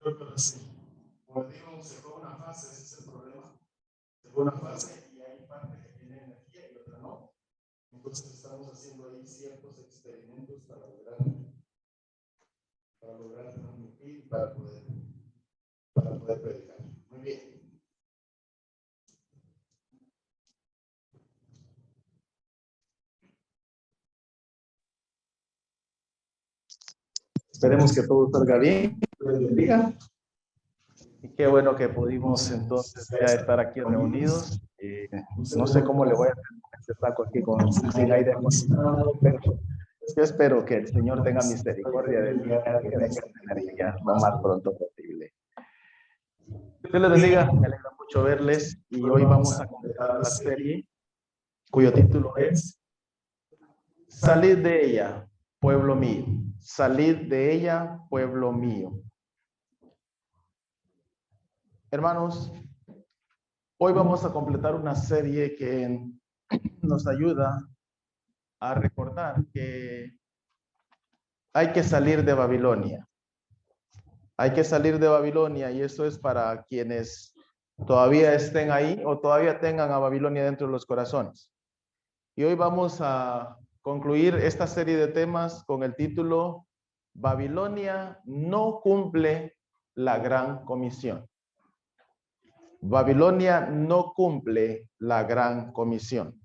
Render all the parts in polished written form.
Creo que sí. Como digo, se fue una fase, ese es el problema. Se fue una fase y hay parte que tiene energía y otra no. Entonces estamos haciendo ahí ciertos experimentos para lograr transmitir, para poder predicar. Muy bien. Esperemos que todo salga bien. Les bendiga. Y qué bueno que pudimos entonces ya estar aquí reunidos. No sé cómo le voy a hacer con este taco aquí sin aire acondicionado, pero yo espero que el Señor tenga misericordia de mí y que venga esta energía lo más pronto posible. Dios les bendiga, me alegra mucho verles y hoy vamos a completar la serie cuyo título es Salid de ella, pueblo mío. Salid de ella, pueblo mío. Hermanos, hoy vamos a completar una serie que nos ayuda a recordar que hay que salir de Babilonia. Hay que salir de Babilonia y eso es para quienes todavía estén ahí o todavía tengan a Babilonia dentro de los corazones. Y hoy vamos a concluir esta serie de temas con el título Babilonia no cumple la gran comisión. Babilonia no cumple la gran comisión.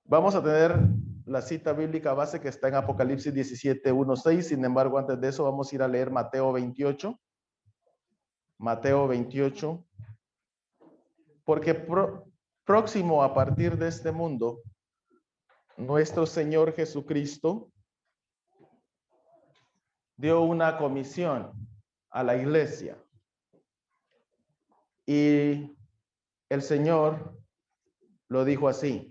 Vamos a tener la cita bíblica base que está en Apocalipsis 17:1-6. Sin embargo, antes de eso vamos a ir a leer Mateo 28. Mateo 28. Porque próximo a partir de este mundo, nuestro Señor Jesucristo dio una comisión a la iglesia. Y el Señor lo dijo así.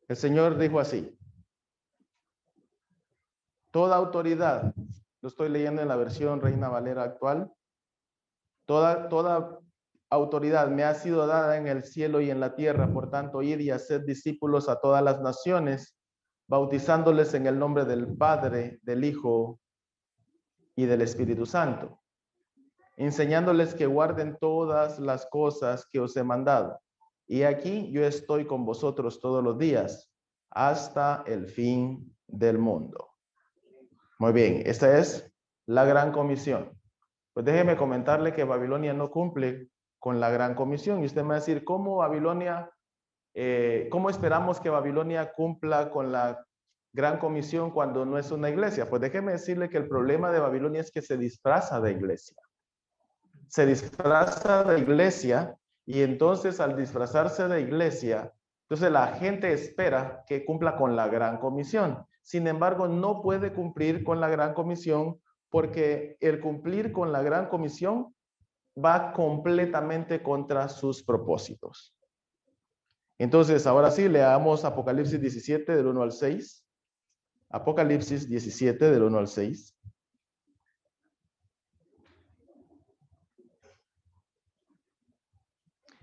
El Señor dijo así. Toda autoridad, lo estoy leyendo en la versión Reina Valera actual, toda autoridad me ha sido dada en el cielo y en la tierra, por tanto, id y haced discípulos a todas las naciones, bautizándoles en el nombre del Padre, del Hijo y del Espíritu Santo, enseñándoles que guarden todas las cosas que os he mandado. Y aquí yo estoy con vosotros todos los días, hasta el fin del mundo. Muy bien, esta es la gran comisión? Pues déjeme comentarle que Babilonia no cumple con la gran comisión. Y usted me va a decir, ¿cómo cómo esperamos que Babilonia cumpla con la gran comisión cuando no es una iglesia? Pues déjeme decirle que el problema de Babilonia es que se disfraza de iglesia. Se disfraza de iglesia y entonces al disfrazarse de iglesia, entonces la gente espera que cumpla con la gran comisión. Sin embargo, no puede cumplir con la gran comisión porque el cumplir con la gran comisión va completamente contra sus propósitos. Entonces, ahora sí, leamos Apocalipsis 17 del 1 al 6. Apocalipsis 17 del 1 al 6.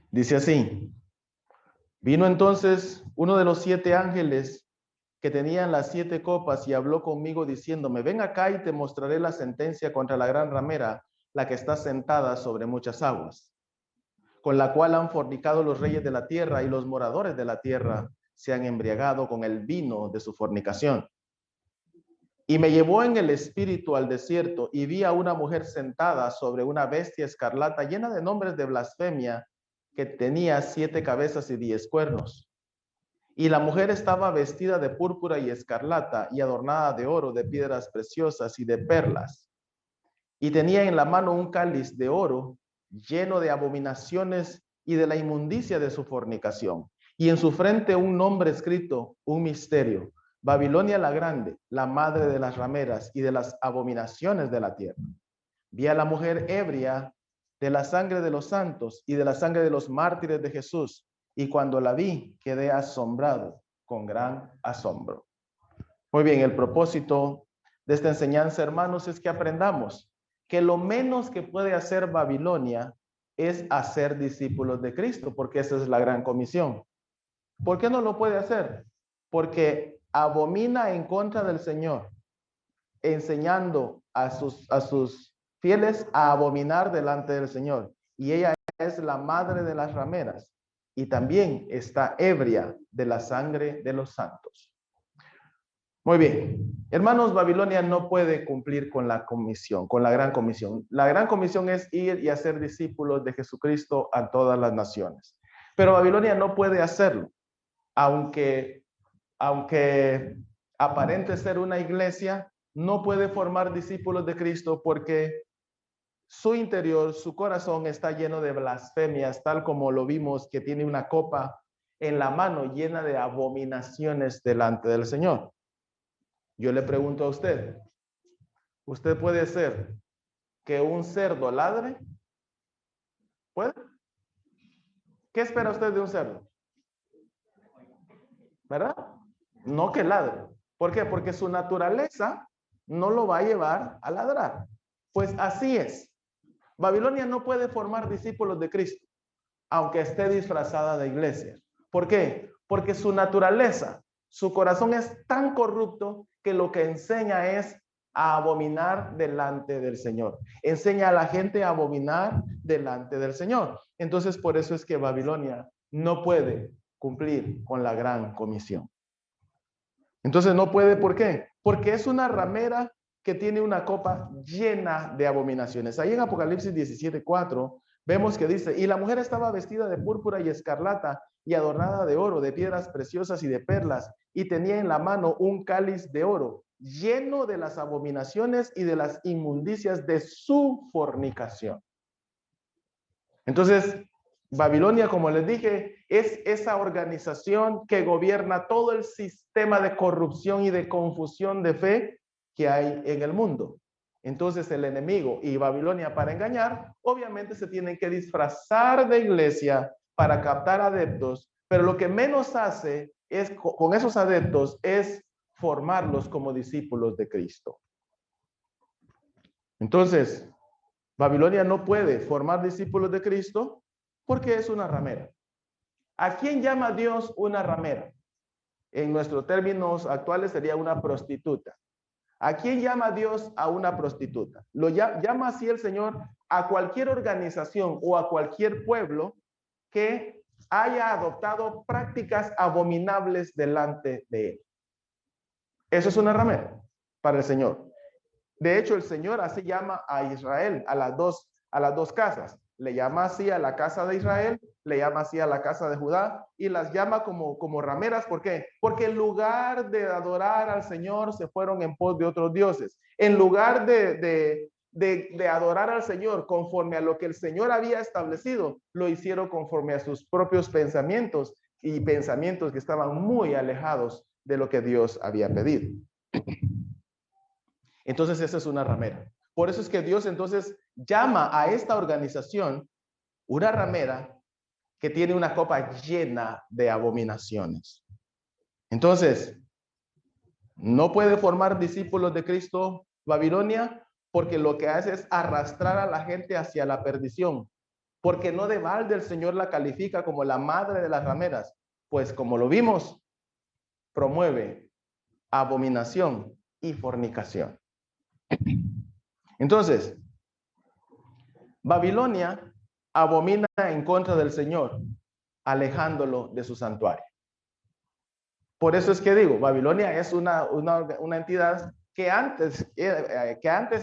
Dice así: vino entonces uno de los 7 ángeles que tenían las 7 copas y habló conmigo diciéndome, ven acá y te mostraré la sentencia contra la gran ramera, la que está sentada sobre muchas aguas, con la cual han fornicado los reyes de la tierra, y los moradores de la tierra se han embriagado con el vino de su fornicación. Y me llevó en el espíritu al desierto, y vi a una mujer sentada sobre una bestia escarlata llena de nombres de blasfemia, que tenía 7 cabezas y 10 cuernos. Y la mujer estaba vestida de púrpura y escarlata, y adornada de oro, de piedras preciosas y de perlas. Y tenía en la mano un cáliz de oro lleno de abominaciones y de la inmundicia de su fornicación. Y en su frente un nombre escrito, un misterio: Babilonia la grande, la madre de las rameras y de las abominaciones de la tierra. Vi a la mujer ebria de la sangre de los santos y de la sangre de los mártires de Jesús. Y cuando la vi, quedé asombrado con gran asombro. Muy bien, el propósito de esta enseñanza, hermanos, es que aprendamos que lo menos que puede hacer Babilonia es hacer discípulos de Cristo, porque esa es la gran comisión. ¿Por qué no lo puede hacer? Porque abomina en contra del Señor, enseñando a sus fieles a abominar delante del Señor. Y ella es la madre de las rameras y también está ebria de la sangre de los santos. Muy bien, hermanos, Babilonia no puede cumplir con la comisión, con la gran comisión. La gran comisión es ir y hacer discípulos de Jesucristo a todas las naciones. Pero Babilonia no puede hacerlo, aunque aparente ser una iglesia, no puede formar discípulos de Cristo porque su interior, su corazón está lleno de blasfemias, tal como lo vimos, que tiene una copa en la mano llena de abominaciones delante del Señor. Yo le pregunto a usted, ¿usted puede hacer que un cerdo ladre? ¿Puede? ¿Qué espera usted de un cerdo? ¿Verdad? No que ladre. ¿Por qué? Porque su naturaleza no lo va a llevar a ladrar. Pues así es. Babilonia no puede formar discípulos de Cristo, aunque esté disfrazada de iglesia. ¿Por qué? Porque su naturaleza, su corazón es tan corrupto que lo que enseña es a abominar delante del Señor. Enseña a la gente a abominar delante del Señor. Entonces, por eso es que Babilonia no puede cumplir con la gran comisión. Entonces no puede, ¿por qué? Porque es una ramera que tiene una copa llena de abominaciones. Ahí en Apocalipsis 17:4 vemos que dice, y la mujer estaba vestida de púrpura y escarlata y adornada de oro, de piedras preciosas y de perlas, y tenía en la mano un cáliz de oro lleno de las abominaciones y de las inmundicias de su fornicación. Entonces, Babilonia, como les dije, es esa organización que gobierna todo el sistema de corrupción y de confusión de fe que hay en el mundo. Entonces el enemigo y Babilonia, para engañar, obviamente se tienen que disfrazar de iglesia para captar adeptos, pero lo que menos hace es con esos adeptos es formarlos como discípulos de Cristo. Entonces, Babilonia no puede formar discípulos de Cristo porque es una ramera. ¿A quién llama Dios una ramera? En nuestros términos actuales sería una prostituta. ¿A quién llama Dios a una prostituta? Lo llama así el Señor a cualquier organización o a cualquier pueblo que haya adoptado prácticas abominables delante de él. Eso es una ramera para el Señor. De hecho, el Señor así llama a Israel, a las dos casas. Le llama así a la casa de Israel, le llama así a la casa de Judá y las llama como rameras. ¿Por qué? Porque en lugar de adorar al Señor, se fueron en pos de otros dioses. En lugar de adorar al Señor conforme a lo que el Señor había establecido, lo hicieron conforme a sus propios pensamientos y pensamientos que estaban muy alejados de lo que Dios había pedido. Entonces esa es una ramera. Por eso es que Dios entonces llama a esta organización una ramera que tiene una copa llena de abominaciones. Entonces, no puede formar discípulos de Cristo Babilonia porque lo que hace es arrastrar a la gente hacia la perdición. Porque no de balde el Señor la califica como la madre de las rameras, pues como lo vimos, promueve abominación y fornicación. Entonces, Babilonia abomina en contra del Señor, alejándolo de su santuario. Por eso es que digo, Babilonia es una entidad que antes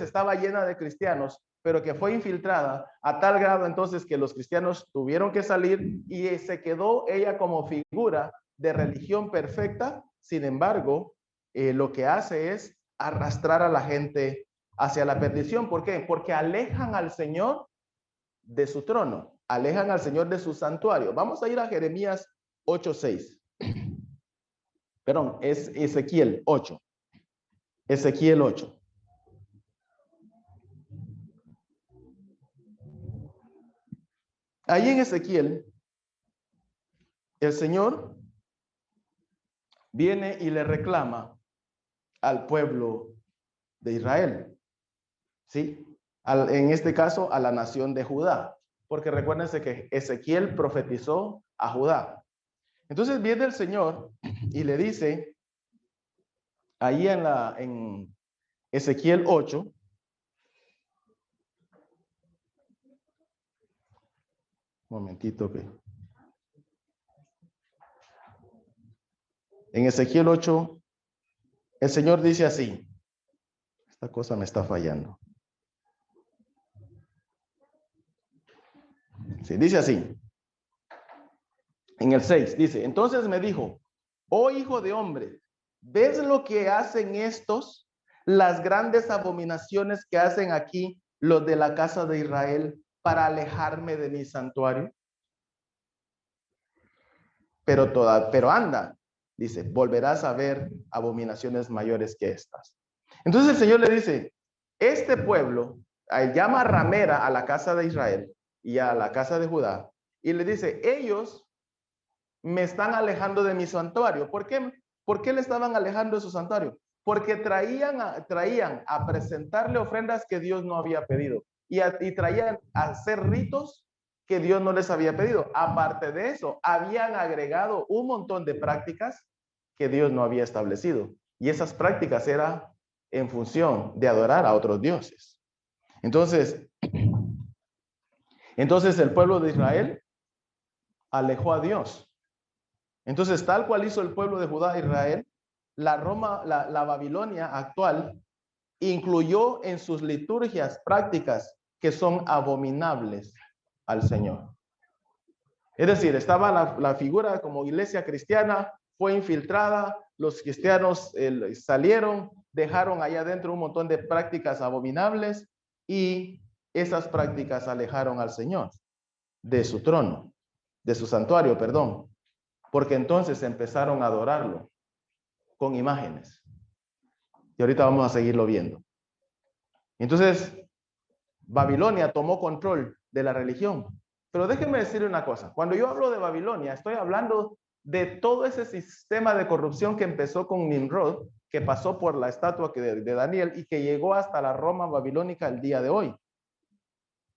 estaba llena de cristianos, pero que fue infiltrada a tal grado entonces que los cristianos tuvieron que salir y se quedó ella como figura de religión perfecta. Sin embargo, lo que hace es arrastrar a la gente hacia la perdición. ¿Por qué? Porque alejan al Señor de su trono, alejan al Señor de su santuario. Vamos a ir a Jeremías 8:6. Perdón, es Ezequiel 8. Ezequiel 8. Ahí en Ezequiel, el Señor viene y le reclama al pueblo de Israel, ¿sí? En este caso, a la nación de Judá, porque recuérdense que Ezequiel profetizó a Judá. Entonces viene el Señor y le dice, ahí en Ezequiel 8, momentito que... En Ezequiel 8, el Señor dice así, esta cosa me está fallando. Sí, dice así. En el 6 dice, entonces me dijo, oh hijo de hombre, ¿ves lo que hacen estos? Las grandes abominaciones que hacen aquí los de la casa de Israel para alejarme de mi santuario. Pero anda, dice, volverás a ver abominaciones mayores que estas. Entonces el Señor le dice, este pueblo llama ramera a la casa de Israel y a la casa de Judá y le dice, ellos me están alejando de mi santuario. ¿Por qué? ¿Por qué le estaban alejando de su santuario? Porque traían a presentarle ofrendas que Dios no había pedido y traían a hacer ritos que Dios no les había pedido. Aparte de eso, habían agregado un montón de prácticas que Dios no había establecido. Y esas prácticas eran en función de adorar a otros dioses. Entonces el pueblo de Israel alejó a Dios. Entonces, tal cual hizo el pueblo de Judá e Israel, la Babilonia actual incluyó en sus liturgias prácticas que son abominables al Señor. Es decir, estaba la figura como iglesia cristiana, fue infiltrada, los cristianos salieron, dejaron allá adentro un montón de prácticas abominables y esas prácticas alejaron al Señor de su trono, de su santuario, perdón. Porque entonces empezaron a adorarlo con imágenes. Y ahorita vamos a seguirlo viendo. Entonces, Babilonia tomó control de la religión. Pero déjenme decir una cosa. Cuando yo hablo de Babilonia, estoy hablando de todo ese sistema de corrupción que empezó con Nimrod, que pasó por la estatua de Daniel y que llegó hasta la Roma babilónica el día de hoy.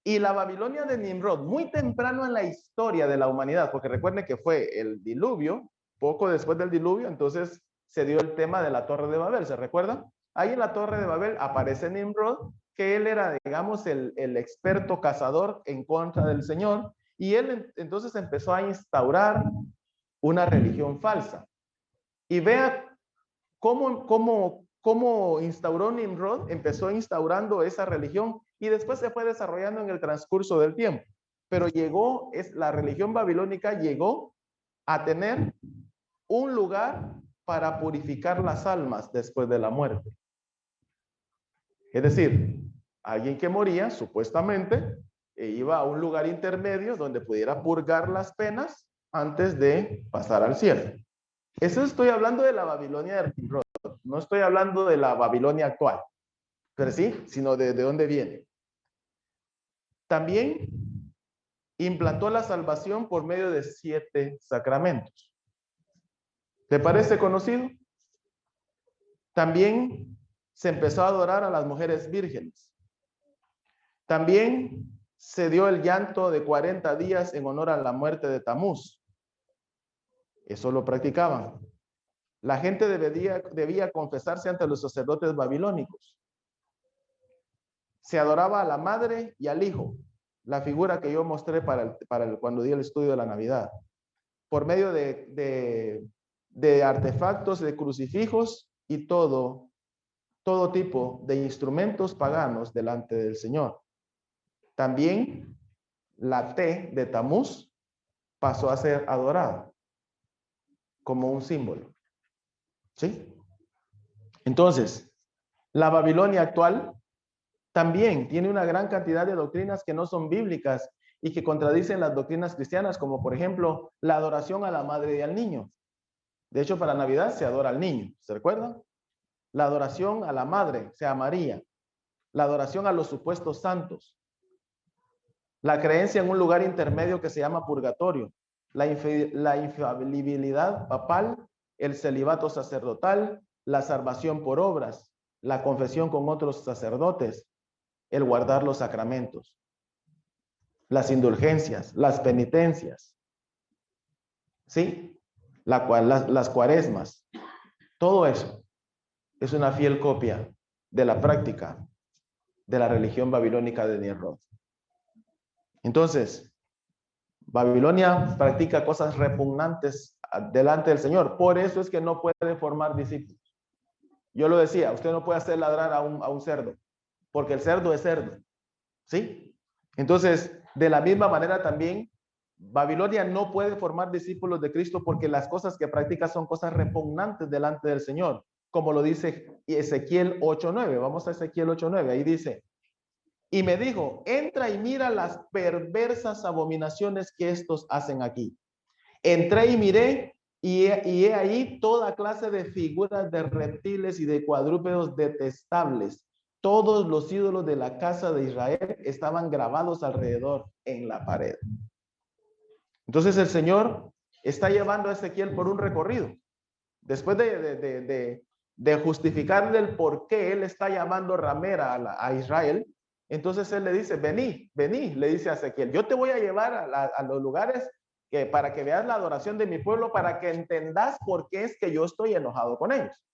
Y la Babilonia de Nimrod, muy temprano en la historia de la humanidad, porque recuerden que fue el diluvio, poco después del diluvio, entonces se dio el tema de la Torre de Babel, ¿se recuerdan? Ahí en la Torre de Babel aparece Nimrod, que él era, digamos, el experto cazador en contra del Señor, y él entonces empezó a instaurar una religión falsa. Y vea cómo cómo instauró Nimrod, empezó instaurando esa religión y después se fue desarrollando en el transcurso del tiempo. Pero la religión babilónica llegó a tener un lugar para purificar las almas después de la muerte. Es decir, alguien que moría, supuestamente, iba a un lugar intermedio donde pudiera purgar las penas antes de pasar al cielo. Eso estoy hablando de la Babilonia de Nimrod, no estoy hablando de la Babilonia actual, pero sí, sino de dónde viene. También implantó la salvación por medio de 7 sacramentos. ¿Te parece conocido? También se empezó a adorar a las mujeres vírgenes. También se dio el llanto de 40 días en honor a la muerte de Tamuz. Eso lo practicaban. La gente debía confesarse ante los sacerdotes babilónicos. Se adoraba a la madre y al hijo, la figura que yo mostré cuando di el estudio de la Navidad, por medio de artefactos, de crucifijos y todo tipo de instrumentos paganos delante del Señor. También la T de Tamuz pasó a ser adorada como un símbolo. ¿Sí? Entonces, la Babilonia actual también tiene una gran cantidad de doctrinas que no son bíblicas y que contradicen las doctrinas cristianas, como por ejemplo la adoración a la madre y al niño. De hecho, para Navidad se adora al niño, ¿se recuerdan? La adoración a la madre, sea María. La adoración a los supuestos santos. La creencia en un lugar intermedio que se llama purgatorio. La infalibilidad papal, el celibato sacerdotal, la salvación por obras, la confesión con otros sacerdotes, el guardar los sacramentos, las indulgencias, las penitencias, ¿sí? Las cuaresmas, todo eso es una fiel copia de la práctica de la religión babilónica de Nimrod. Entonces, Babilonia practica cosas repugnantes delante del Señor. Por eso es que no puede formar discípulos. Yo lo decía, usted no puede hacer ladrar a un cerdo, porque el cerdo es cerdo. ¿Sí? Entonces, de la misma manera también, Babilonia no puede formar discípulos de Cristo porque las cosas que practica son cosas repugnantes delante del Señor, como lo dice Ezequiel 8:9. Vamos a Ezequiel 8:9. Ahí dice: y me dijo, entra y mira las perversas abominaciones que estos hacen aquí. Entré y miré, y he ahí toda clase de figuras de reptiles y de cuadrúpedos detestables. Todos los ídolos de la casa de Israel estaban grabados alrededor en la pared. Entonces el Señor está llevando a Ezequiel por un recorrido. Después de justificarle el por qué él está llamando ramera a Israel, entonces él le dice, vení, le dice a Ezequiel, yo te voy a llevar a los lugares para que veas la adoración de mi pueblo, para que entendas por qué es que yo estoy enojado con ellos.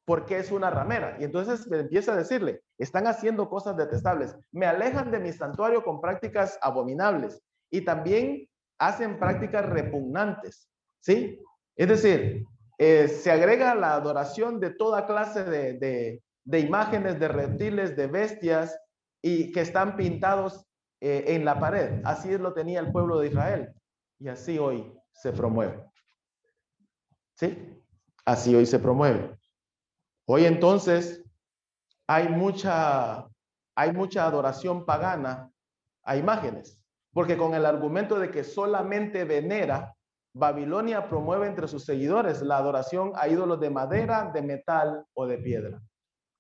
Porque es una ramera. Y entonces empieza a decirle, están haciendo cosas detestables, me alejan de mi santuario con prácticas abominables y también hacen prácticas repugnantes, ¿sí? Es decir, se agrega la adoración de toda clase de imágenes de reptiles, de bestias, y que están pintados en la pared. Así lo tenía el pueblo de Israel. Y así hoy se promueve. ¿Sí? Así hoy se promueve. Hoy entonces hay mucha adoración pagana a imágenes, porque con el argumento de que solamente venera, Babilonia promueve entre sus seguidores la adoración a ídolos de madera, de metal o de piedra.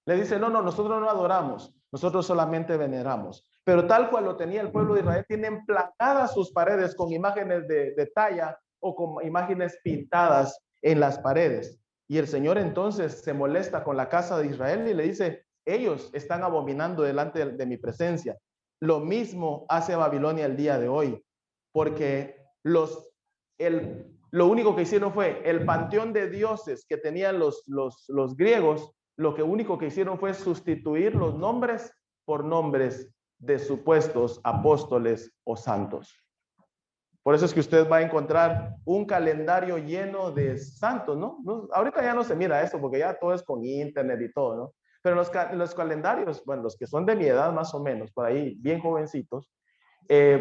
Le dice, no, nosotros no adoramos, nosotros solamente veneramos. Pero tal cual lo tenía el pueblo de Israel, tienen placadas sus paredes con imágenes de talla o con imágenes pintadas en las paredes. Y el Señor entonces se molesta con la casa de Israel y le dice, ellos están abominando delante de mi presencia. Lo mismo hace Babilonia el día de hoy, porque lo único que hicieron fue el panteón de dioses que tenían los griegos. Lo único que hicieron fue sustituir los nombres por nombres de supuestos apóstoles o santos. Por eso es que usted va a encontrar un calendario lleno de santos, ¿no? Ahorita ya no se mira eso porque ya todo es con internet y todo, ¿no? Pero los calendarios, bueno, los que son de mi edad más o menos, por ahí bien jovencitos,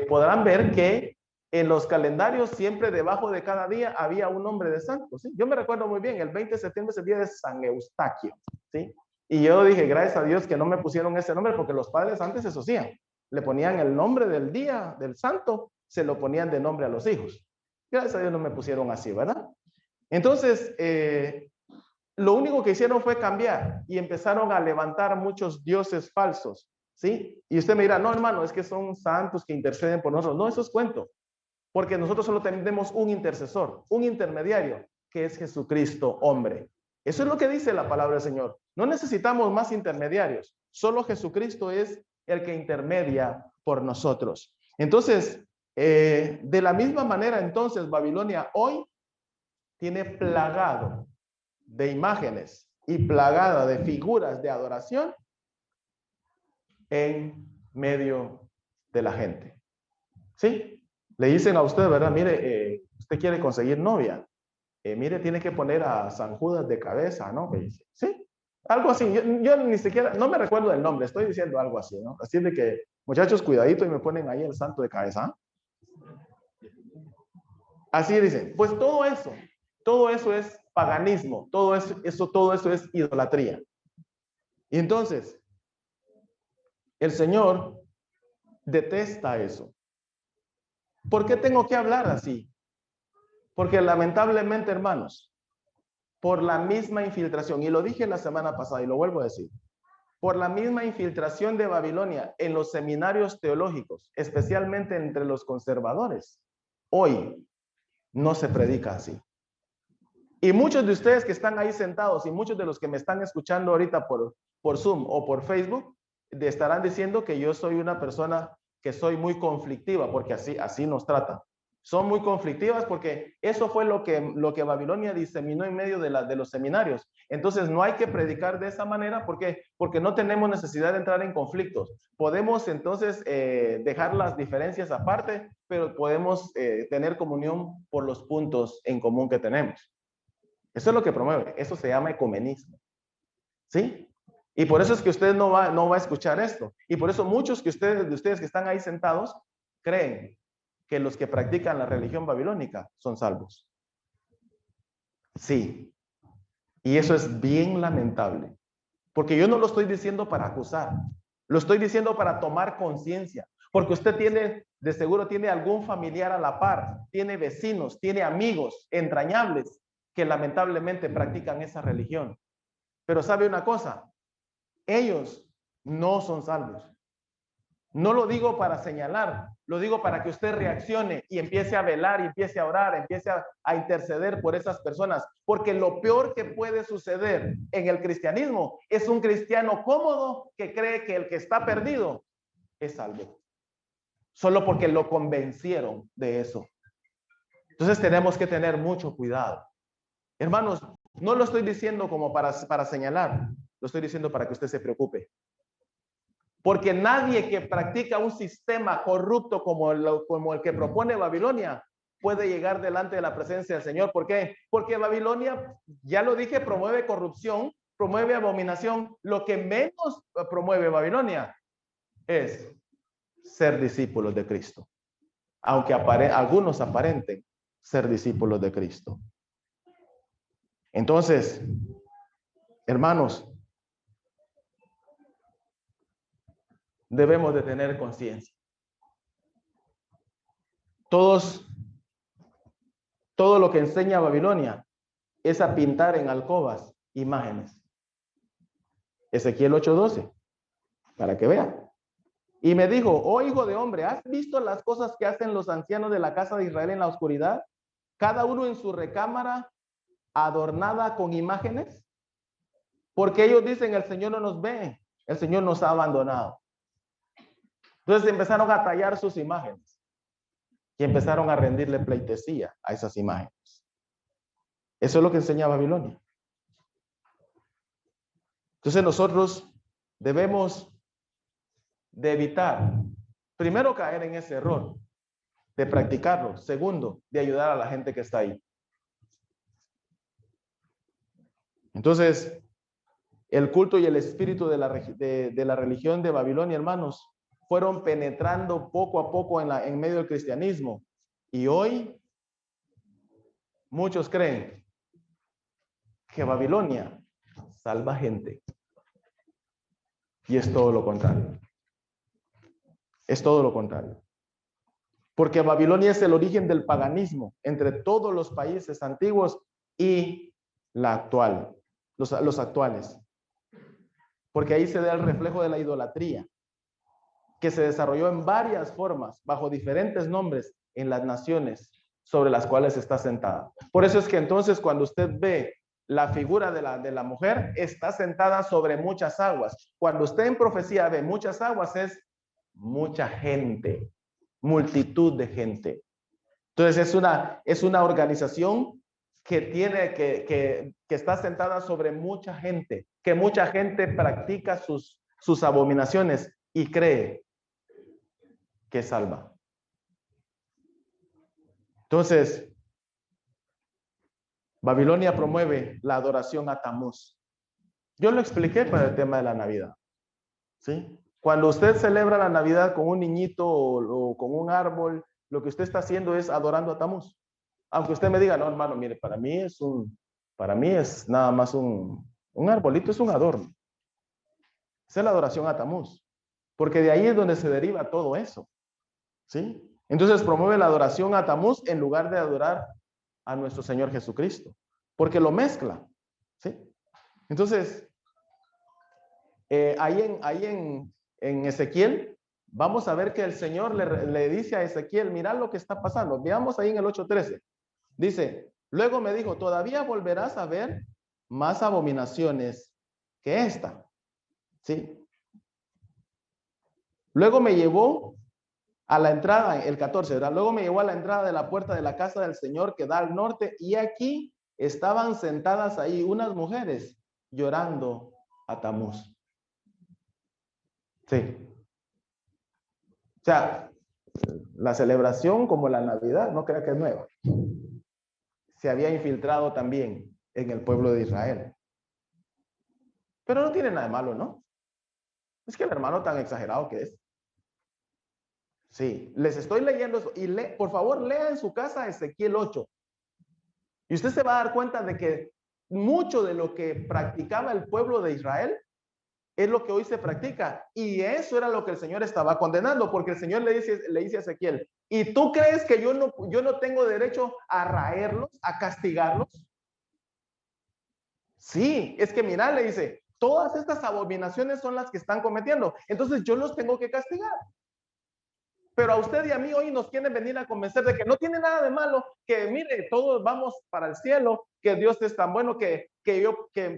podrán ver que en los calendarios siempre debajo de cada día había un nombre de santo, ¿sí? Yo me recuerdo muy bien, el 20 de septiembre es el día de San Eustaquio, ¿sí? Y yo dije, gracias a Dios que no me pusieron ese nombre porque los padres antes eso hacían. Le ponían el nombre del día del santo, se lo ponían de nombre a los hijos. Gracias a Dios no me pusieron así, ¿verdad? Entonces, lo único que hicieron fue cambiar y empezaron a levantar muchos dioses falsos, ¿sí? Y usted me dirá, no, hermano, es que son santos que interceden por nosotros. No, eso es cuento, porque nosotros solo tenemos un intercesor, un intermediario, que es Jesucristo, hombre. Eso es lo que dice la palabra del Señor. No necesitamos más intermediarios, solo Jesucristo es el que intermedia por nosotros. Entonces, de la misma manera, entonces, Babilonia hoy tiene plagado de imágenes y plagada de figuras de adoración en medio de la gente. ¿Sí? Le dicen a usted, ¿verdad? Mire, usted quiere conseguir novia. Mire, tiene que poner a San Judas de cabeza, ¿no? ¿Sí? Algo así. Yo ni siquiera, no me recuerdo el nombre, estoy diciendo algo así, ¿no? Así de que, muchachos, cuidadito y me ponen ahí el santo de cabeza. Así dicen. Pues todo eso es paganismo, todo eso es idolatría. Y entonces, el Señor detesta eso. ¿Por qué tengo que hablar así? Porque lamentablemente, hermanos, por la misma infiltración, y lo dije la semana pasada y lo vuelvo a decir, por la misma infiltración de Babilonia en los seminarios teológicos, especialmente entre los conservadores, hoy no se predica así. Y muchos de ustedes que están ahí sentados y muchos de los que me están escuchando ahorita por Zoom o por Facebook, estarán diciendo que yo soy una persona que soy muy conflictiva, porque así nos tratan. Son muy conflictivas porque eso fue lo que Babilonia diseminó en medio de los seminarios. Entonces no hay que predicar de esa manera porque no tenemos necesidad de entrar en conflictos. Podemos entonces dejar las diferencias aparte, pero podemos tener comunión por los puntos en común que tenemos. Eso es lo que promueve. Eso se llama ecumenismo. ¿Sí? Y por eso es que usted no va a escuchar esto. Y por eso muchos de ustedes que están ahí sentados creen que los que practican la religión babilónica son salvos. Sí. Y eso es bien lamentable. Porque yo no lo estoy diciendo para acusar. Lo estoy diciendo para tomar conciencia. Porque usted de seguro tiene algún familiar a la par, tiene vecinos, tiene amigos entrañables que lamentablemente practican esa religión. Pero ¿sabe una cosa? Ellos no son salvos. No lo digo para señalar, lo digo para que usted reaccione y empiece a velar, y empiece a orar, empiece a interceder por esas personas. Porque lo peor que puede suceder en el cristianismo es un cristiano cómodo que cree que el que está perdido es salvo. Solo porque lo convencieron de eso. Entonces tenemos que tener mucho cuidado. Hermanos, no lo estoy diciendo como para señalar, lo estoy diciendo para que usted se preocupe. Porque nadie que practica un sistema corrupto como el que propone Babilonia puede llegar delante de la presencia del Señor. ¿Por qué? Porque Babilonia, ya lo dije, promueve corrupción, promueve abominación. Lo que menos promueve Babilonia es ser discípulos de Cristo. Aunque algunos aparenten ser discípulos de Cristo. Entonces, hermanos, debemos de tener conciencia. Todo lo que enseña Babilonia es a pintar en alcobas imágenes. Ezequiel 8:12, para que vean. Y me dijo, oh hijo de hombre, ¿has visto las cosas que hacen los ancianos de la casa de Israel en la oscuridad? Cada uno en su recámara adornada con imágenes. Porque ellos dicen, el Señor no nos ve, el Señor nos ha abandonado. Entonces empezaron a tallar sus imágenes y empezaron a rendirle pleitesía a esas imágenes. Eso es lo que enseña Babilonia. Entonces nosotros debemos de evitar, primero, caer en ese error, de practicarlo. Segundo, de ayudar a la gente que está ahí. Entonces, el culto y el espíritu de la religión de Babilonia, hermanos, fueron penetrando poco a poco en medio del cristianismo. Y hoy, muchos creen que Babilonia salva gente. Y es todo lo contrario. Es todo lo contrario. Porque Babilonia es el origen del paganismo entre todos los países antiguos y la actual, los actuales. Porque ahí se da el reflejo de la idolatría, que se desarrolló en varias formas, bajo diferentes nombres, en las naciones sobre las cuales está sentada. Por eso es que entonces cuando usted ve la figura de la mujer, está sentada sobre muchas aguas. Cuando usted en profecía ve muchas aguas, es mucha gente, multitud de gente. Entonces es una organización que tiene que está sentada sobre mucha gente, que mucha gente practica sus abominaciones y cree que salva. Entonces, Babilonia promueve la adoración a Tamuz. Yo lo expliqué para el tema de la Navidad, ¿sí? Cuando usted celebra la Navidad con un niñito o con un árbol, lo que usted está haciendo es adorando a Tamuz. Aunque usted me diga, no, hermano, mire, para mí es nada más un arbolito, es un adorno. Esa es la adoración a Tamuz, porque de ahí es donde se deriva todo eso, ¿sí? Entonces promueve la adoración a Tamuz en lugar de adorar a nuestro Señor Jesucristo, porque lo mezcla, ¿sí? Entonces, ahí en Ezequiel, vamos a ver que el Señor le dice a Ezequiel, mira lo que está pasando. Veamos ahí en el 8:13. Dice, luego me dijo, todavía volverás a ver más abominaciones que esta, ¿sí? Luego me llevó a la entrada, el 14, ¿verdad? Luego me llevó a la entrada de la puerta de la casa del Señor que da al norte, y aquí estaban sentadas ahí unas mujeres llorando a Tamuz. Sí. O sea, la celebración como la Navidad, no crea que es nueva. Se había infiltrado también en el pueblo de Israel. Pero no tiene nada de malo, ¿no? Es que el hermano tan exagerado que es. Sí, les estoy leyendo eso. Y por favor, lea en su casa Ezequiel 8. Y usted se va a dar cuenta de que mucho de lo que practicaba el pueblo de Israel es lo que hoy se practica. Y eso era lo que el Señor estaba condenando, porque el Señor le dice a Ezequiel, ¿y tú crees que yo no tengo derecho a raerlos, a castigarlos? Sí, es que mira, le dice, todas estas abominaciones son las que están cometiendo, entonces yo los tengo que castigar. Pero a usted y a mí hoy nos quieren venir a convencer de que no tiene nada de malo, que mire, todos vamos para el cielo, que Dios es tan bueno que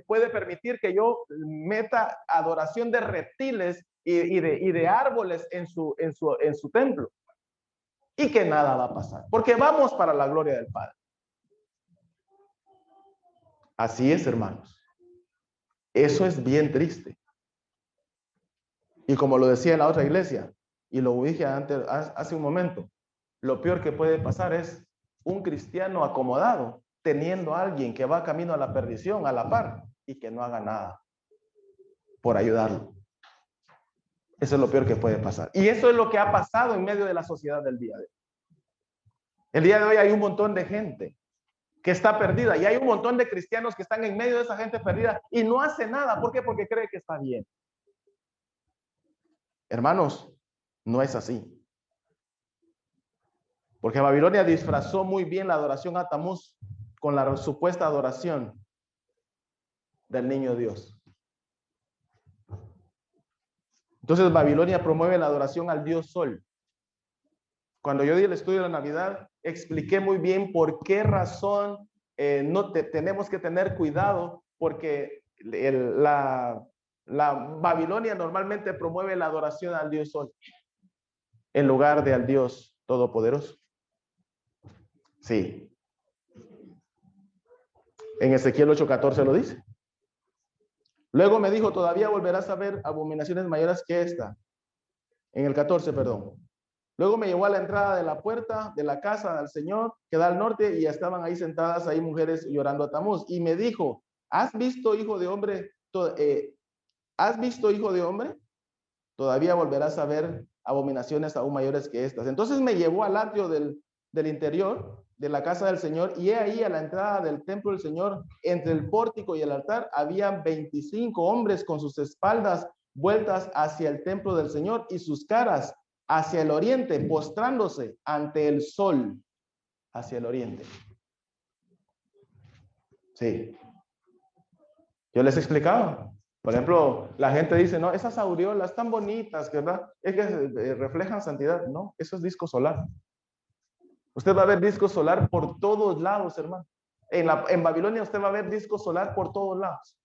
puede permitir que yo meta adoración de reptiles y de árboles en su templo. Y que nada va a pasar, porque vamos para la gloria del Padre. Así es, hermanos. Eso es bien triste. Y como lo decía en la otra iglesia, y lo dije hace un momento, lo peor que puede pasar es un cristiano acomodado teniendo a alguien que va camino a la perdición a la par y que no haga nada por ayudarlo. Eso es lo peor que puede pasar. Y eso es lo que ha pasado en medio de la sociedad del día de hoy. El día de hoy hay un montón de gente que está perdida y hay un montón de cristianos que están en medio de esa gente perdida y no hace nada. ¿Por qué? Porque cree que está bien. Hermanos, no es así. Porque Babilonia disfrazó muy bien la adoración a Tamuz con la supuesta adoración del niño Dios. Entonces Babilonia promueve la adoración al Dios Sol. Cuando yo di el estudio de la Navidad, expliqué muy bien por qué razón tenemos que tener cuidado, porque la Babilonia normalmente promueve la adoración al Dios Sol en lugar de al Dios Todopoderoso. Sí. En Ezequiel 8:14 lo dice. Luego me dijo, todavía volverás a ver abominaciones mayores que esta. En el 14, perdón. Luego me llevó a la entrada de la puerta de la casa del Señor, que da al norte, y estaban ahí sentadas ahí mujeres llorando a Tamuz. Y me dijo, ¿has visto, hijo de hombre? ¿Has visto, hijo de hombre? Todavía volverás a ver abominaciones aún mayores que estas. Entonces me llevó al atrio del interior de la casa del Señor, y he ahí a la entrada del templo del Señor, entre el pórtico y el altar, habían 25 hombres con sus espaldas vueltas hacia el templo del Señor y sus caras hacia el oriente, postrándose ante el sol, hacia el oriente. Sí. Yo les explicaba. Por ejemplo, la gente dice, no, esas aureolas tan bonitas, ¿verdad? Es que reflejan santidad. No, eso es disco solar. Usted va a ver disco solar por todos lados, hermano. En Babilonia usted va a ver disco solar por todos lados.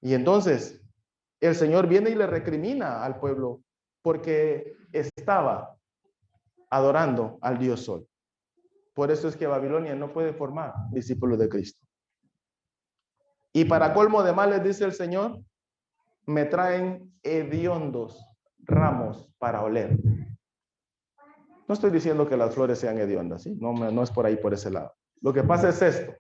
Y entonces, el Señor viene y le recrimina al pueblo porque estaba adorando al Dios Sol. Por eso es que Babilonia no puede formar discípulos de Cristo. Y para colmo de males, dice el Señor, me traen hediondos ramos para oler. No estoy diciendo que las flores sean hediondas, ¿sí? No es por ahí, por ese lado. Lo que pasa es esto,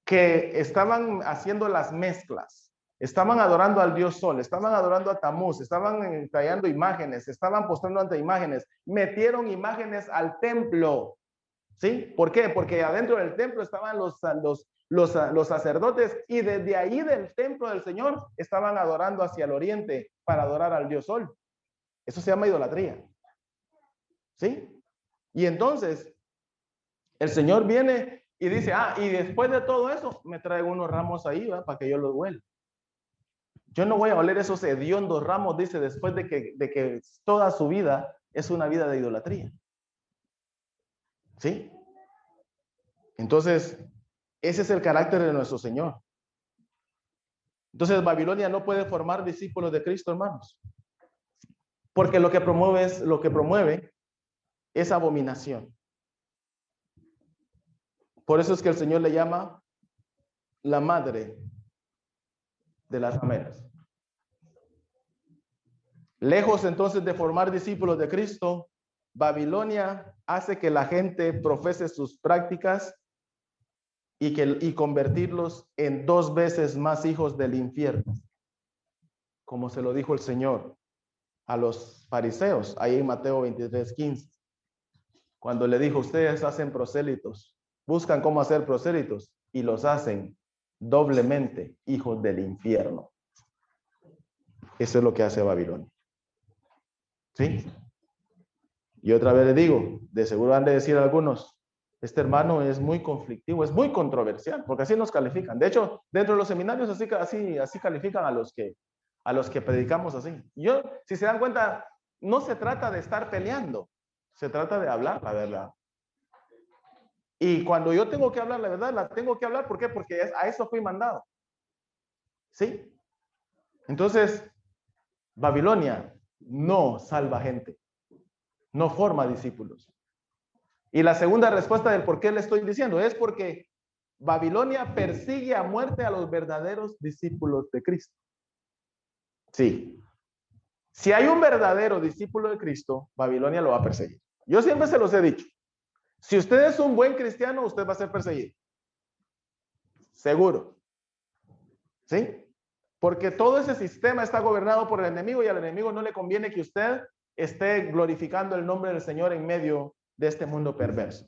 que estaban haciendo las mezclas, estaban adorando al Dios Sol, estaban adorando a Tamuz, estaban tallando imágenes, estaban postrando ante imágenes, metieron imágenes al templo, ¿sí? ¿Por qué? Porque adentro del templo estaban los sacerdotes, y desde ahí del templo del Señor estaban adorando hacia el oriente para adorar al Dios Sol. Eso se llama idolatría, ¿sí? Y entonces el Señor viene y dice, y después de todo eso me trae unos ramos ahí, ¿verdad? Para que yo los huela. Yo no voy a oler esos hediondos ramos, dice, después de que toda su vida es una vida de idolatría, ¿sí? Entonces, ese es el carácter de nuestro Señor. Entonces, Babilonia no puede formar discípulos de Cristo, hermanos, porque lo que promueve es abominación. Por eso es que el Señor le llama la madre de las rameras. Lejos entonces de formar discípulos de Cristo, Babilonia hace que la gente profese sus prácticas y convertirlos en 2 veces más hijos del infierno, como se lo dijo el Señor a los fariseos, ahí en Mateo 23:15, cuando le dijo, ustedes hacen prosélitos, buscan cómo hacer prosélitos, y los hacen doblemente hijos del infierno. Eso es lo que hace Babilonia, ¿sí? Y otra vez le digo, de seguro han de decir algunos, este hermano es muy conflictivo, es muy controversial, porque así nos califican. De hecho, dentro de los seminarios así califican a los que predicamos así. Yo, si se dan cuenta, no se trata de estar peleando, se trata de hablar la verdad. Y cuando yo tengo que hablar la verdad, la tengo que hablar, ¿por qué? Porque a eso fui mandado, ¿sí? Entonces, Babilonia no salva gente, no forma discípulos. Y la segunda respuesta del por qué le estoy diciendo es porque Babilonia persigue a muerte a los verdaderos discípulos de Cristo. Sí. Si hay un verdadero discípulo de Cristo, Babilonia lo va a perseguir. Yo siempre se los he dicho. Si usted es un buen cristiano, usted va a ser perseguido. Seguro. ¿Sí? Porque todo ese sistema está gobernado por el enemigo, y al enemigo no le conviene que usted esté glorificando el nombre del Señor en medio de este mundo perverso.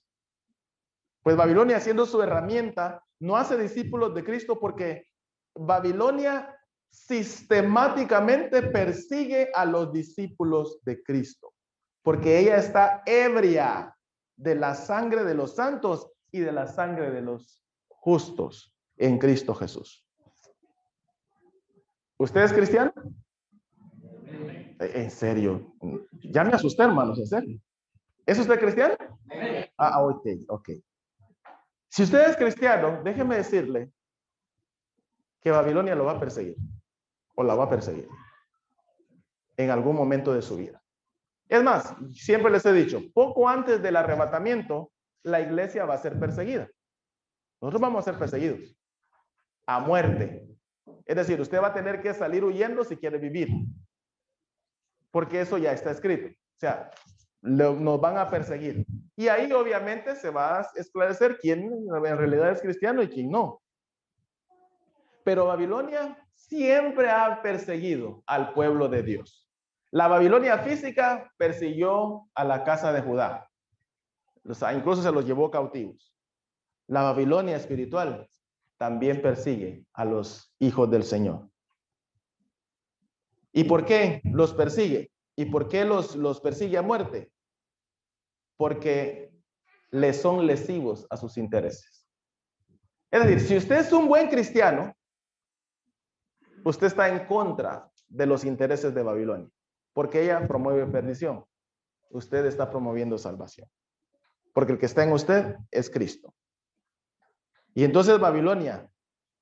Pues Babilonia, siendo su herramienta, no hace discípulos de Cristo, porque Babilonia sistemáticamente persigue a los discípulos de Cristo, porque ella está ebria de la sangre de los santos y de la sangre de los justos en Cristo Jesús. ¿Usted es cristiano? En serio, ya me asusté, hermanos, en serio. ¿Es usted cristiano? Ok. Si usted es cristiano, déjeme decirle que Babilonia lo va a perseguir, o la va a perseguir en algún momento de su vida. Es más, siempre les he dicho, poco antes del arrebatamiento, la iglesia va a ser perseguida. Nosotros vamos a ser perseguidos a muerte. Es decir, usted va a tener que salir huyendo si quiere vivir. porque eso ya está escrito. O sea, nos van a perseguir. Y ahí obviamente se va a esclarecer quién en realidad es cristiano y quién no. Pero Babilonia siempre ha perseguido al pueblo de Dios. La Babilonia física persiguió a la casa de Judá. O sea, incluso se los llevó cautivos. La Babilonia espiritual también persigue a los hijos del Señor. ¿Y por qué los persigue? ¿Y por qué los persigue a muerte? Porque le son lesivos a sus intereses. Es decir, si usted es un buen cristiano, usted está en contra de los intereses de Babilonia, porque ella promueve perdición. Usted está promoviendo salvación, porque el que está en usted es Cristo. Y entonces Babilonia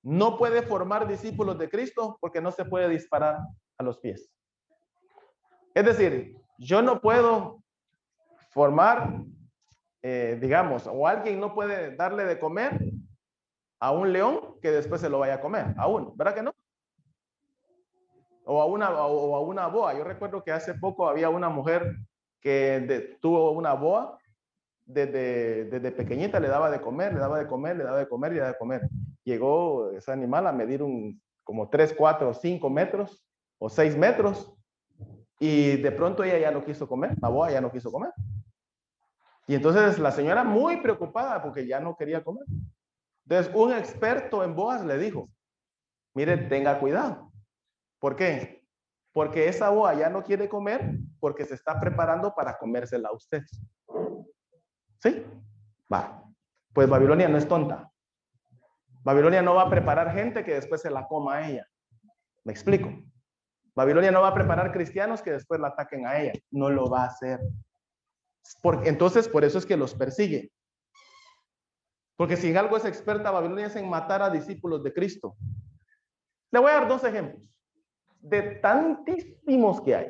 no puede formar discípulos de Cristo porque no se puede disparar a los pies. Es decir, yo no puedo formar, digamos, o alguien no puede darle de comer a un león que después se lo vaya a comer, a uno, ¿verdad que no? O a una boa. Yo recuerdo que hace poco había una mujer que tuvo una boa, desde pequeñita le daba de comer, le daba de comer, le daba de comer y le daba de comer. Llegó ese animal a medir como 3, 4, 5 metros o 6 metros y de pronto ella ya no quiso comer, la boa ya no quiso comer. Y entonces la señora muy preocupada porque ya no quería comer. Entonces un experto en boas le dijo, mire, tenga cuidado. ¿Por qué? Porque esa boa ya no quiere comer porque se está preparando para comérsela a usted. ¿Sí? Va. Pues Babilonia no es tonta. Babilonia no va a preparar gente que después se la coma a ella. ¿Me explico? Babilonia no va a preparar cristianos que después la ataquen a ella. No lo va a hacer. Entonces, por eso es que los persigue. Porque si en algo es experta Babilonia es en matar a discípulos de Cristo. Le voy a dar 2 ejemplos de tantísimos que hay.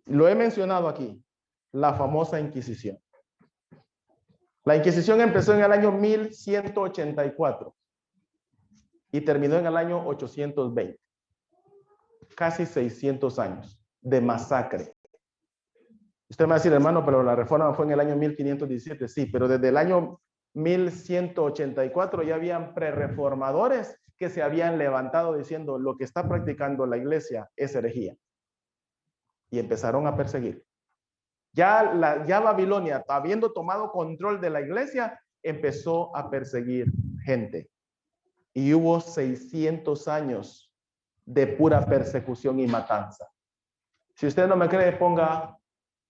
Lo he mencionado aquí. La famosa Inquisición. La Inquisición empezó en el año 1184 y terminó en el año 820. Casi 600 años de masacre. Usted me va a decir, hermano, pero la reforma fue en el año 1517. Sí, pero desde el año 1184 ya habían prerreformadores que se habían levantado diciendo lo que está practicando la iglesia es herejía. Y empezaron a perseguir. Ya Babilonia, habiendo tomado control de la iglesia, empezó a perseguir gente. Y hubo 600 años de pura persecución y matanza. Si usted no me cree, ponga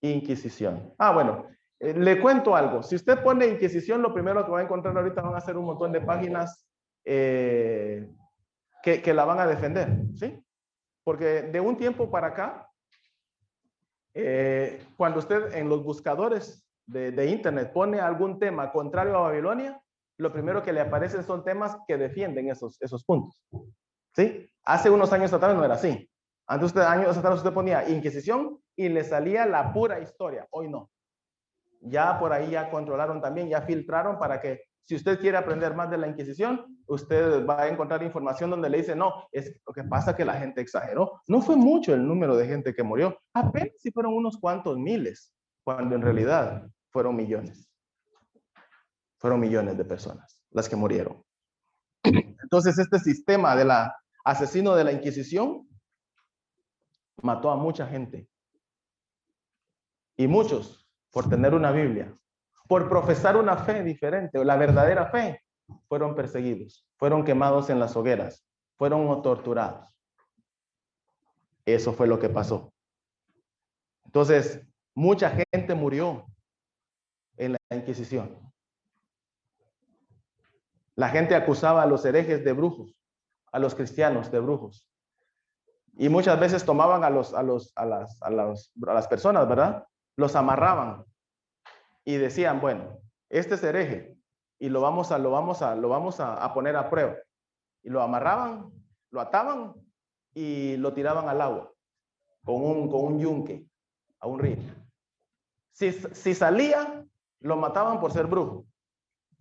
Inquisición. Bueno, le cuento algo. Si usted pone Inquisición, lo primero que va a encontrar ahorita van a ser un montón de páginas que la van a defender, ¿sí? Porque de un tiempo para acá, cuando usted en los buscadores de internet pone algún tema contrario a Babilonia, lo primero que le aparecen son temas que defienden esos puntos, ¿sí? Hace unos años atrás no era así. Antes años atrás usted ponía Inquisición y le salía la pura historia. Hoy no. Ya por ahí ya controlaron también, ya filtraron para que si usted quiere aprender más de la Inquisición, usted va a encontrar información donde le dice, no, es lo que pasa que la gente exageró. No fue mucho el número de gente que murió. Apenas si fueron unos cuantos miles, cuando en realidad fueron millones. Fueron millones de personas las que murieron. Entonces este sistema de la asesino de la Inquisición mató a mucha gente. Y muchos, por tener una Biblia, por profesar una fe diferente, o la verdadera fe, fueron perseguidos, fueron quemados en las hogueras, fueron torturados. Eso fue lo que pasó. Entonces, mucha gente murió en la Inquisición. La gente acusaba a los herejes de brujos, a los cristianos de brujos. Y muchas veces tomaban a las personas, ¿verdad? Los amarraban y decían, bueno, este es hereje y lo vamos a poner a prueba. Y lo amarraban, lo ataban y lo tiraban al agua con un yunque a un río. Si salía, lo mataban por ser brujo.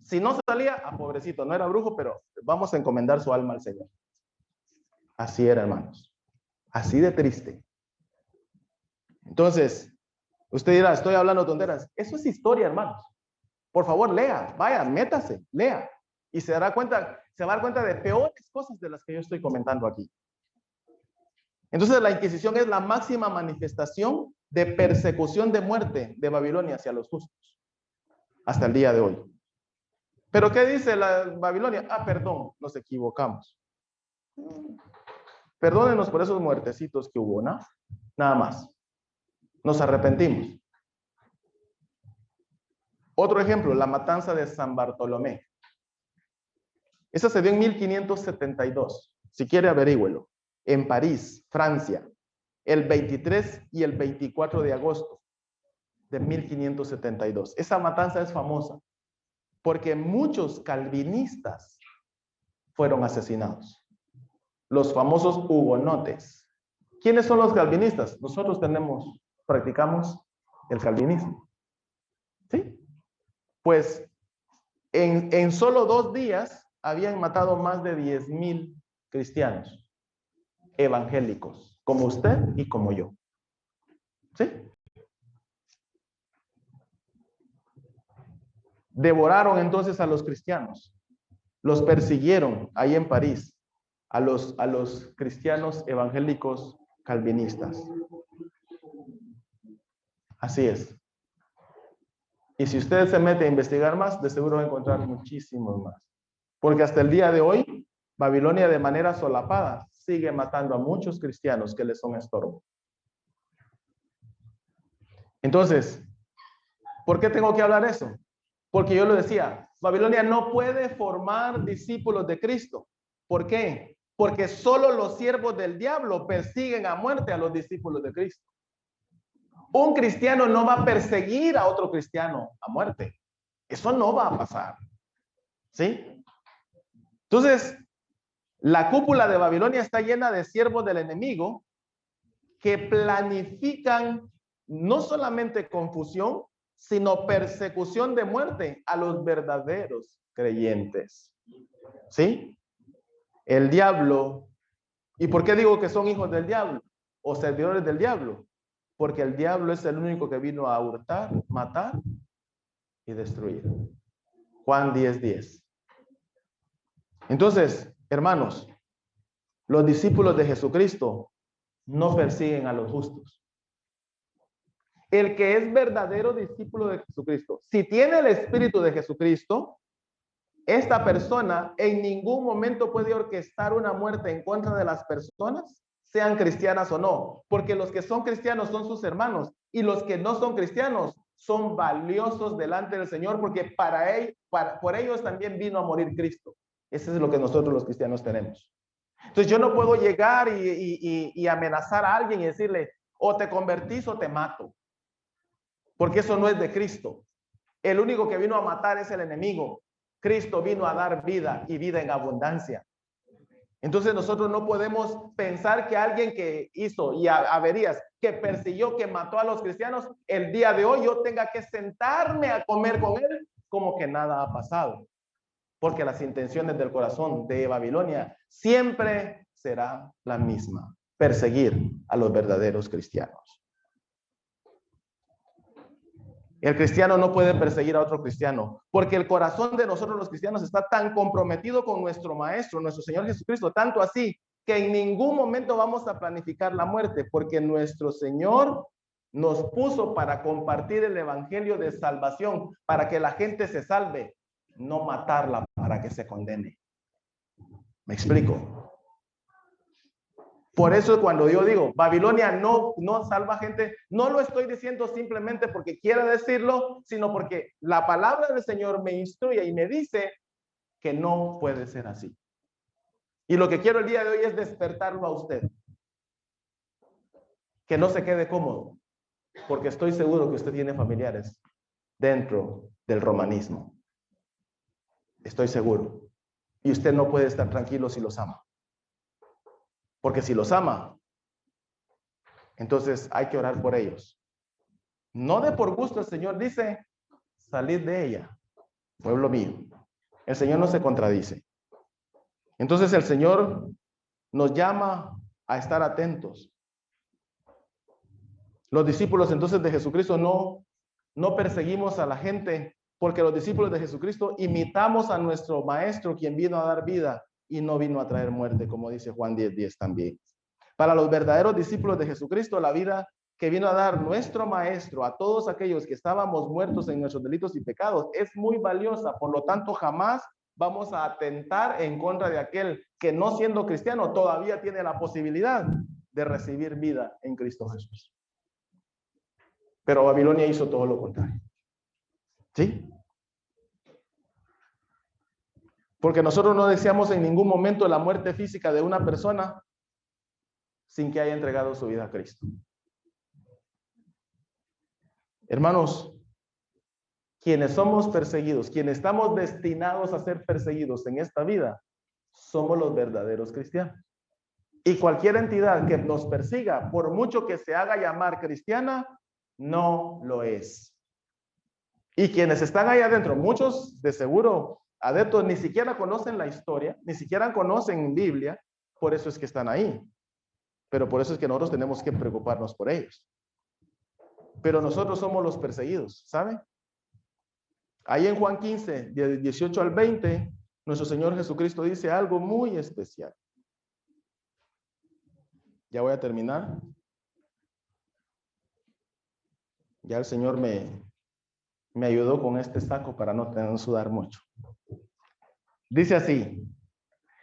Si no salía, pobrecito, no era brujo, pero vamos a encomendar su alma al Señor. Así era, hermanos. Así de triste. Entonces, usted dirá, estoy hablando tonteras. Eso es historia, hermanos. Por favor, lea, vaya, métase, lea. Y se va a dar cuenta de peores cosas de las que yo estoy comentando aquí. Entonces, la Inquisición es la máxima manifestación de persecución de muerte de Babilonia hacia los justos, hasta el día de hoy. ¿Pero qué dice la Babilonia? Ah, perdón, nos equivocamos. Perdónenos por esos muertecitos que hubo, ¿no? Nada más. Nos arrepentimos. Otro ejemplo, la matanza de San Bartolomé. Esa se dio en 1572. Si quiere, averígüelo. En París, Francia, el 23 y el 24 de agosto de 1572. Esa matanza es famosa porque muchos calvinistas fueron asesinados. Los famosos hugonotes. ¿Quiénes son los calvinistas? Nosotros practicamos el calvinismo. ¿Sí? Pues en solo 2 días habían matado más de 10,000 cristianos evangélicos, como usted y como yo. ¿Sí? Devoraron entonces a los cristianos, los persiguieron ahí en París, a los cristianos evangélicos calvinistas. Así es. Y si usted se mete a investigar más, de seguro va a encontrar muchísimos más. Porque hasta el día de hoy, Babilonia de manera solapada sigue matando a muchos cristianos que les son estorbo. Entonces, ¿por qué tengo que hablar eso? Porque yo lo decía, Babilonia no puede formar discípulos de Cristo. ¿Por qué? Porque solo los siervos del diablo persiguen a muerte a los discípulos de Cristo. Un cristiano no va a perseguir a otro cristiano a muerte. Eso no va a pasar. ¿Sí? Entonces, la cúpula de Babilonia está llena de siervos del enemigo que planifican no solamente confusión, sino persecución de muerte a los verdaderos creyentes. ¿Sí? El diablo. ¿Y por qué digo que son hijos del diablo o servidores del diablo? Porque el diablo es el único que vino a hurtar, matar y destruir. Juan 10:10. Entonces, hermanos, los discípulos de Jesucristo no persiguen a los justos. El que es verdadero discípulo de Jesucristo, si tiene el espíritu de Jesucristo, esta persona en ningún momento puede orquestar una muerte en contra de las personas, sean cristianas o no, porque los que son cristianos son sus hermanos y los que no son cristianos son valiosos delante del Señor, porque por ellos también vino a morir Cristo. Eso es lo que nosotros los cristianos tenemos. Entonces yo no puedo llegar y amenazar a alguien y decirle, o te convertís o te mato, porque eso no es de Cristo. El único que vino a matar es el enemigo. Cristo vino a dar vida y vida en abundancia. Entonces nosotros no podemos pensar que alguien que hizo y averías, que persiguió, que mató a los cristianos, el día de hoy yo tenga que sentarme a comer con él como que nada ha pasado. Porque las intenciones del corazón de Babilonia siempre será la misma: perseguir a los verdaderos cristianos. El cristiano no puede perseguir a otro cristiano, porque el corazón de nosotros los cristianos está tan comprometido con nuestro Maestro, nuestro Señor Jesucristo, tanto así que en ningún momento vamos a planificar la muerte, porque nuestro Señor nos puso para compartir el evangelio de salvación, para que la gente se salve, no matarla para que se condene. ¿Me explico? Por eso cuando yo digo, Babilonia no salva gente, no lo estoy diciendo simplemente porque quiera decirlo, sino porque la palabra del Señor me instruye y me dice que no puede ser así. Y lo que quiero el día de hoy es despertarlo a usted. Que no se quede cómodo, porque estoy seguro que usted tiene familiares dentro del romanismo. Estoy seguro. Y usted no puede estar tranquilo si los ama. Porque si los ama, entonces hay que orar por ellos. No de por gusto, el Señor dice, salid de ella, pueblo mío. El Señor no se contradice. Entonces el Señor nos llama a estar atentos. Los discípulos entonces de Jesucristo no perseguimos a la gente, porque los discípulos de Jesucristo imitamos a nuestro Maestro, quien vino a dar vida y no vino a traer muerte, como dice Juan 10:10 también. Para los verdaderos discípulos de Jesucristo, la vida que vino a dar nuestro Maestro a todos aquellos que estábamos muertos en nuestros delitos y pecados es muy valiosa. Por lo tanto, jamás vamos a atentar en contra de aquel que, no siendo cristiano, todavía tiene la posibilidad de recibir vida en Cristo Jesús. Pero Babilonia hizo todo lo contrario. ¿Sí? Porque nosotros no deseamos en ningún momento la muerte física de una persona sin que haya entregado su vida a Cristo. Hermanos, quienes somos perseguidos, quienes estamos destinados a ser perseguidos en esta vida, somos los verdaderos cristianos. Y cualquier entidad que nos persiga, por mucho que se haga llamar cristiana, no lo es. Y quienes están ahí adentro, muchos de seguro adeptos, ni siquiera conocen la historia, ni siquiera conocen Biblia, por eso es que están ahí. Pero por eso es que nosotros tenemos que preocuparnos por ellos. Pero nosotros somos los perseguidos, ¿saben? Ahí en Juan 15, de 18 al 20, nuestro Señor Jesucristo dice algo muy especial. Ya voy a terminar. Ya el Señor me ayudó con este saco para no tener que sudar mucho. Dice así: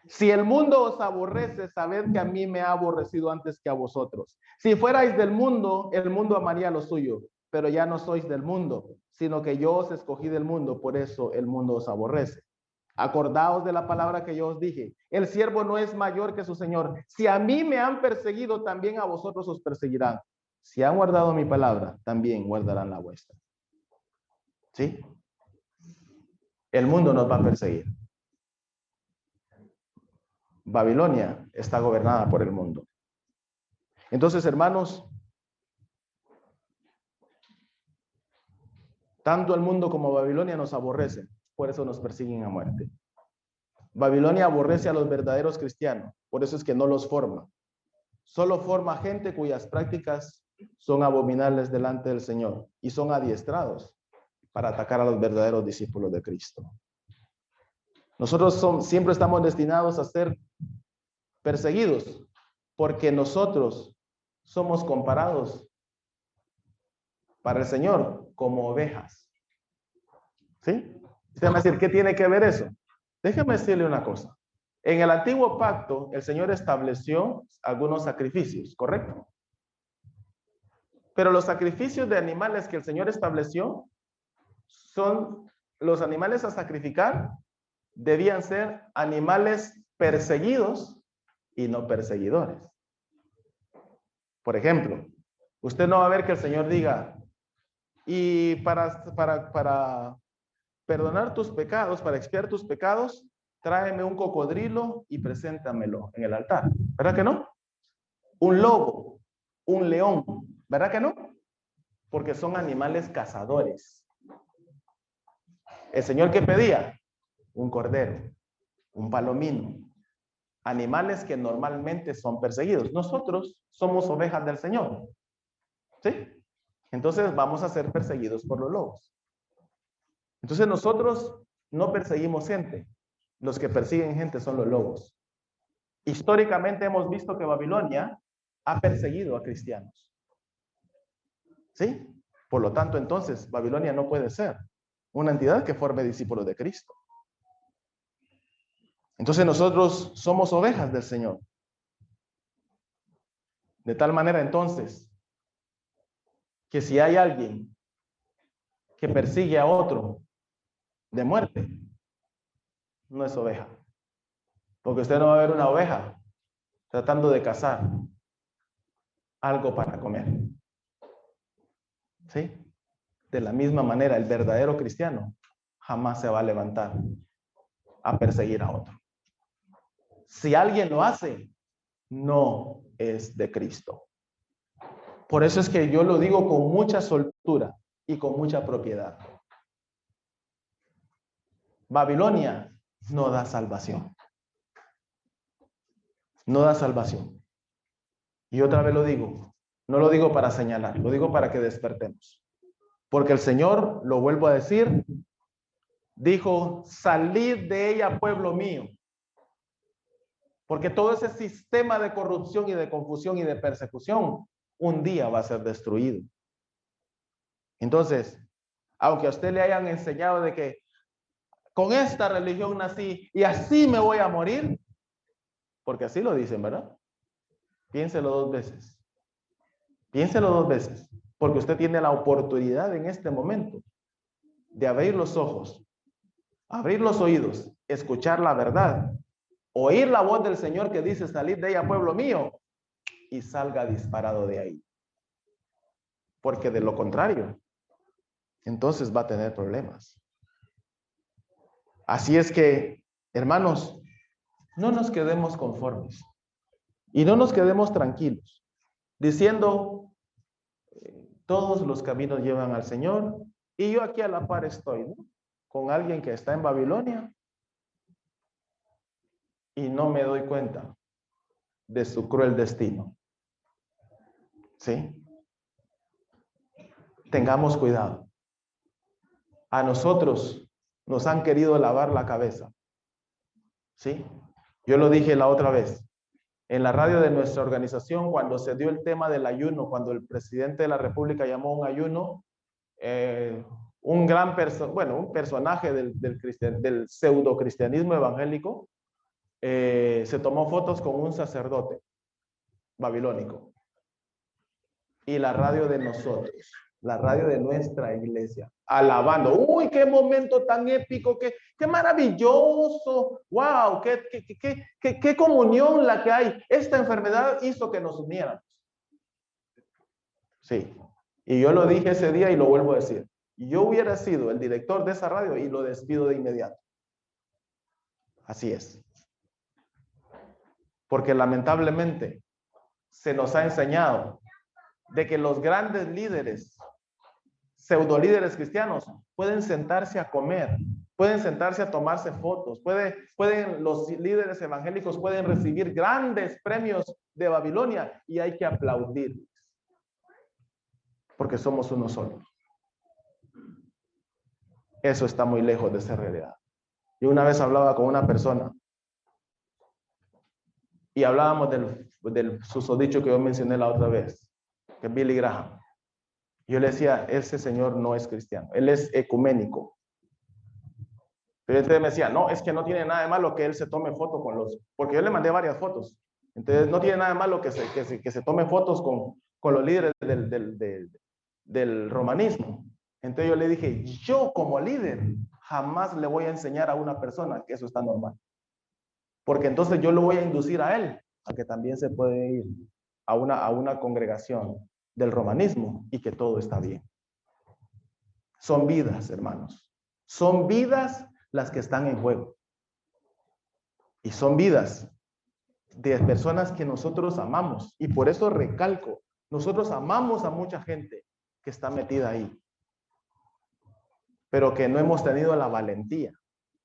si el mundo os aborrece, sabed que a mí me ha aborrecido antes que a vosotros. Si fuerais del mundo, el mundo amaría lo suyo, pero ya no sois del mundo, sino que yo os escogí del mundo, por eso el mundo os aborrece. Acordaos de la palabra que yo os dije: el siervo no es mayor que su señor. Si a mí me han perseguido, también a vosotros os perseguirán. Si han guardado mi palabra, también guardarán la vuestra. ¿Sí? El mundo nos va a perseguir. Babilonia está gobernada por el mundo. Entonces, hermanos, tanto el mundo como Babilonia nos aborrecen, por eso nos persiguen a muerte. Babilonia aborrece a los verdaderos cristianos, por eso es que no los forma. Solo forma gente cuyas prácticas son abominables delante del Señor y son adiestrados para atacar a los verdaderos discípulos de Cristo. Nosotros siempre estamos destinados a ser perseguidos porque nosotros somos comparados para el Señor como ovejas. ¿Sí? Usted va a decir, ¿qué tiene que ver eso? Déjeme decirle una cosa. En el antiguo pacto, el Señor estableció algunos sacrificios, ¿correcto? Pero los sacrificios de animales que el Señor estableció son los animales a sacrificar, debían ser animales perseguidos y no perseguidores. Por ejemplo, usted no va a ver que el Señor diga, y para perdonar tus pecados, para expiar tus pecados, tráeme un cocodrilo y preséntamelo en el altar. ¿Verdad que no? Un lobo, un león. ¿Verdad que no? Porque son animales cazadores. El Señor, ¿qué pedía? Un cordero, un palomino. Animales que normalmente son perseguidos. Nosotros somos ovejas del Señor. ¿Sí? Entonces vamos a ser perseguidos por los lobos. Entonces nosotros no perseguimos gente. Los que persiguen gente son los lobos. Históricamente hemos visto que Babilonia ha perseguido a cristianos. ¿Sí? Por lo tanto, entonces, Babilonia no puede ser una entidad que forme discípulos de Cristo. Entonces nosotros somos ovejas del Señor. De tal manera, entonces, que si hay alguien que persigue a otro de muerte, no es oveja. Porque usted no va a ver una oveja tratando de cazar algo para comer. ¿Sí? De la misma manera, el verdadero cristiano jamás se va a levantar a perseguir a otro. Si alguien lo hace, no es de Cristo. Por eso es que yo lo digo con mucha soltura y con mucha propiedad. Babilonia no da salvación. No da salvación. Y otra vez lo digo, No lo digo para señalar, lo digo para que despertemos. Porque el Señor, lo vuelvo a decir, dijo, salid de ella, pueblo mío. Porque todo ese sistema de corrupción y de confusión y de persecución un día va a ser destruido. Entonces, aunque a usted le hayan enseñado de que con esta religión nací y así me voy a morir, porque así lo dicen, ¿verdad? Piénselo dos veces. Piénselo dos veces, porque usted tiene la oportunidad en este momento de abrir los ojos, abrir los oídos, escuchar la verdad, oír la voz del Señor que dice, salid de ella, pueblo mío, y salga disparado de ahí. Porque de lo contrario, entonces va a tener problemas. Así es que, hermanos, no nos quedemos conformes y no nos quedemos tranquilos, diciendo, todos los caminos llevan al Señor y yo aquí a la par estoy, ¿no? Con alguien que está en Babilonia y no me doy cuenta de su cruel destino. ¿Sí? Tengamos cuidado. A nosotros nos han querido lavar la cabeza. ¿Sí? Yo lo dije la otra vez. En la radio de nuestra organización, cuando se dio el tema del ayuno, cuando el presidente de la República llamó un ayuno, un gran un personaje del pseudo cristianismo evangélico, se tomó fotos con un sacerdote babilónico. Y la radio de nosotros, la radio de nuestra iglesia, alabando. ¡Uy, qué momento tan épico! ¡Qué maravilloso! ¡Wow! ¡Qué comunión la que hay! Esta enfermedad hizo que nos uniéramos. Sí. Y yo lo dije ese día y lo vuelvo a decir. Yo hubiera sido el director de esa radio y lo despido de inmediato. Así es. Porque lamentablemente se nos ha enseñado de que los grandes líderes, pseudo líderes cristianos, pueden sentarse a comer, pueden sentarse a tomarse fotos, los líderes evangélicos pueden recibir grandes premios de Babilonia y hay que aplaudirles, porque somos uno solo. Eso está muy lejos de ser realidad. Yo una vez hablaba con una persona y hablábamos del susodicho que yo mencioné la otra vez, que es Billy Graham. Yo le decía, ese señor no es cristiano, él es ecuménico. Pero entonces me decía, no, es que no tiene nada de malo que él se tome fotos porque yo le mandé varias fotos. Entonces no tiene nada de malo que se tome fotos con los líderes del romanismo. Entonces yo le dije, yo como líder jamás le voy a enseñar a una persona que eso está normal. Porque entonces yo lo voy a inducir a él a que también se puede ir a una congregación del romanismo y que todo está bien. Son vidas, hermanos. Son vidas las que están en juego. Y son vidas de personas que nosotros amamos. Y por eso recalco, nosotros amamos a mucha gente que está metida ahí. Pero que no hemos tenido la valentía.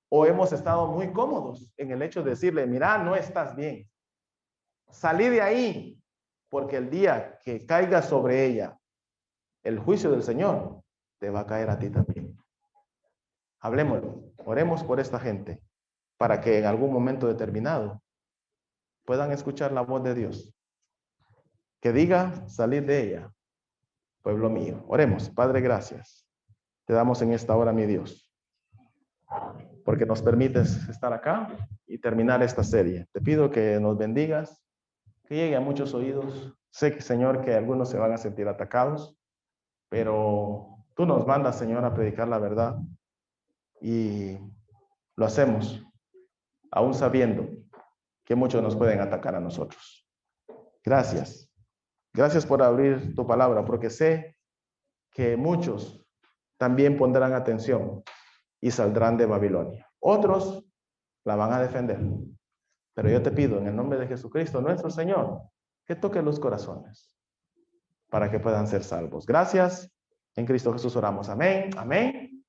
O hemos estado muy cómodos en el hecho de decirle, mira, no estás bien. Salí de ahí, porque el día que caiga sobre ella el juicio del Señor, te va a caer a ti también. Hablemoslo, oremos por esta gente, para que en algún momento determinado puedan escuchar la voz de Dios, que diga, salid de ella, pueblo mío. Oremos. Padre, gracias. Te damos en esta hora, mi Dios, porque nos permites estar acá y terminar esta serie. Te pido que nos bendigas, que llegue a muchos oídos. Sé que, Señor, que algunos se van a sentir atacados, pero tú nos mandas, Señor, a predicar la verdad y lo hacemos aún sabiendo que muchos nos pueden atacar a nosotros. Gracias. Gracias por abrir tu palabra, porque sé que muchos también pondrán atención y saldrán de Babilonia. Otros la van a defender. Pero yo te pido en el nombre de Jesucristo, nuestro Señor, que toque los corazones para que puedan ser salvos. Gracias. En Cristo Jesús oramos. Amén, amén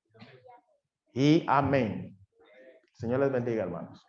y amén. Señor les bendiga, hermanos.